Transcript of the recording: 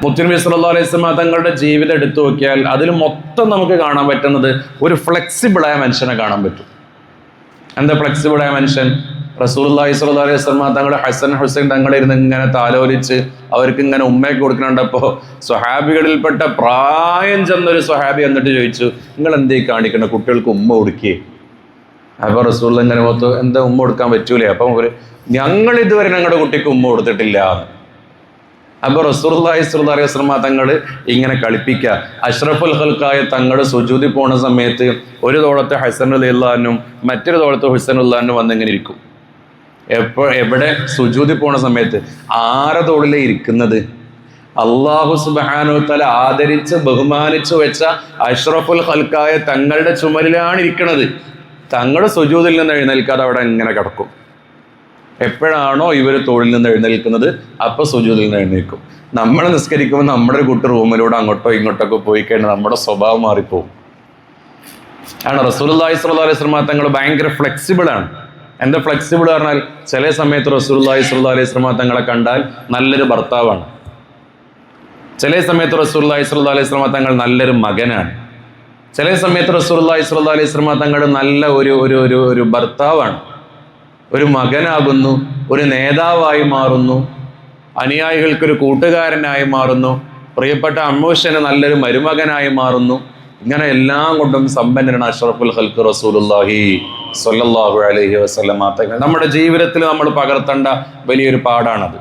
മുത്തുനബി സല്ലല്ലാഹു അലൈഹി വസല്ലം തങ്ങളുടെ ജീവിതം എടുത്തു നോക്കിയാൽ അതിൽ മൊത്തം നമുക്ക് കാണാൻ പറ്റുന്നത് ഒരു ഫ്ലെക്സിബിളായ മനുഷ്യനെ കാണാൻ പറ്റും. എന്താ ഫ്ലെക്സിബിളായ മനുഷ്യൻ? റസൂലുള്ളാഹി സ്വല്ലല്ലാഹു അലൈഹി വസല്ലം തങ്ങളുടെ ഹസൻ ഹുസൈൻ തങ്ങളിരുന്ന് ഇങ്ങനെ താലോലിച്ച് അവർക്ക് ഇങ്ങനെ ഉമ്മയൊക്കെ കൊടുക്കുന്നുണ്ടപ്പോൾ സ്വഹാബികളിൽപ്പെട്ട പ്രായം ചെന്നൊരു സ്വഹാബി എന്നിട്ട് ചോദിച്ചു, നിങ്ങൾ എന്തേ കാണിക്കണ്ട, കുട്ടികൾക്ക് ഉമ്മ കൊടുക്കേ? അപ്പോൾ റസൂൽ ഇങ്ങനെ മൊത്തം എന്താ ഉമ്മ കൊടുക്കാൻ പറ്റൂലേ? അപ്പം ഞങ്ങൾ ഇതുവരെ ഞങ്ങളുടെ കുട്ടിക്ക് ഉമ്മ കൊടുത്തിട്ടില്ല. അപ്പോൾ റസൂലുള്ളാഹി സ്വല്ലല്ലാഹു അലൈഹി വസല്ലം തങ്ങൾ ഇങ്ങനെ കളിപ്പിക്കുക. അഷ്റഫുൽ ഖൽഖായ തങ്ങൾ സുജൂദി പോണ സമയത്ത് ഒരു തോളത്ത് ഹസൻ റളിയല്ലാഹു അൻഹും മറ്റൊരു തോളത്ത് ഹുസൈൻ റളിയല്ലാഹു അൻഹും വന്നിങ്ങനെ ഇരിക്കും. എവിടെ സുജൂദി പോണ സമയത്ത് ആരെ തോളിലേ ഇരിക്കുന്നത്? അല്ലാഹു സുബ്ഹാനഹു വ തആല ആദരിച്ച് ബഹുമാനിച്ചു വെച്ച അഷ്റഫുൽ ഖൽഖായ തങ്ങളുടെ ചുമലിലാണ് ഇരിക്കുന്നത്. തങ്ങൾ സുജൂദിൽ നിന്ന് എഴുന്നേൽക്കാതെ അവിടെ ഇങ്ങനെ കിടക്കും. എപ്പോഴാണോ ഇവർ തോളിൽ നിന്ന് എഴുന്നേൽക്കുന്നത് അപ്പോൾ സുജൂദിൽ നിന്ന് എഴുന്നേൽക്കും. നമ്മൾ നിസ്കരിക്കുമ്പോൾ നമ്മുടെ ഒരു കുട്ടി റൂമിലൂടെ അങ്ങോട്ടോ ഇങ്ങോട്ടൊക്കെ പോയി കഴിഞ്ഞാൽ നമ്മുടെ സ്വഭാവം മാറിപ്പോവും. ആണ് റസൂലുള്ളാഹി സ്വല്ലല്ലാഹു അലൈഹി വസല്ലം തങ്ങൾ ഭയങ്കര ഫ്ലെക്സിബിളാണ്. എന്താ ഫ്ലെക്സിബിൾ പറഞ്ഞാൽ, ചില സമയത്ത് റസൂലുള്ളാഹി സ്വല്ലല്ലാഹു അലൈഹി വസല്ലം തങ്ങളെ കണ്ടാൽ നല്ലൊരു ഭർത്താവാണ്, ചില സമയത്ത് റസൂലുള്ളാഹി സ്വല്ലല്ലാഹു അലൈഹി വസല്ലം തങ്ങൾ നല്ലൊരു മകനാണ്, ചില സമയത്ത് റസൂലുള്ളാഹി സ്വല്ലല്ലാഹു അലൈഹി വസല്ലം തങ്ങൾ നല്ല ഒരു ഭർത്താവാണ്, ഒരു മകനാകുന്നു, ഒരു നേതാവായി മാറുന്നു, അനുയായികൾക്കൊരു കൂട്ടുകാരനായി മാറുന്നു, പ്രിയപ്പെട്ട അമ്മൂശന് നല്ലൊരു മരുമകനായി മാറുന്നു. ഇങ്ങനെ എല്ലാം കൊണ്ടും സമ്പന്നനാണ് അഷ്റഫുൽ ഖൽഖ് റസൂലുള്ളാഹി സ്വല്ലല്ലാഹു അലൈഹി വസല്ലം തങ്ങൾ. നമ്മുടെ ജീവിതത്തിൽ നമ്മൾ പകർത്തേണ്ട വലിയൊരു പാഠാണത്.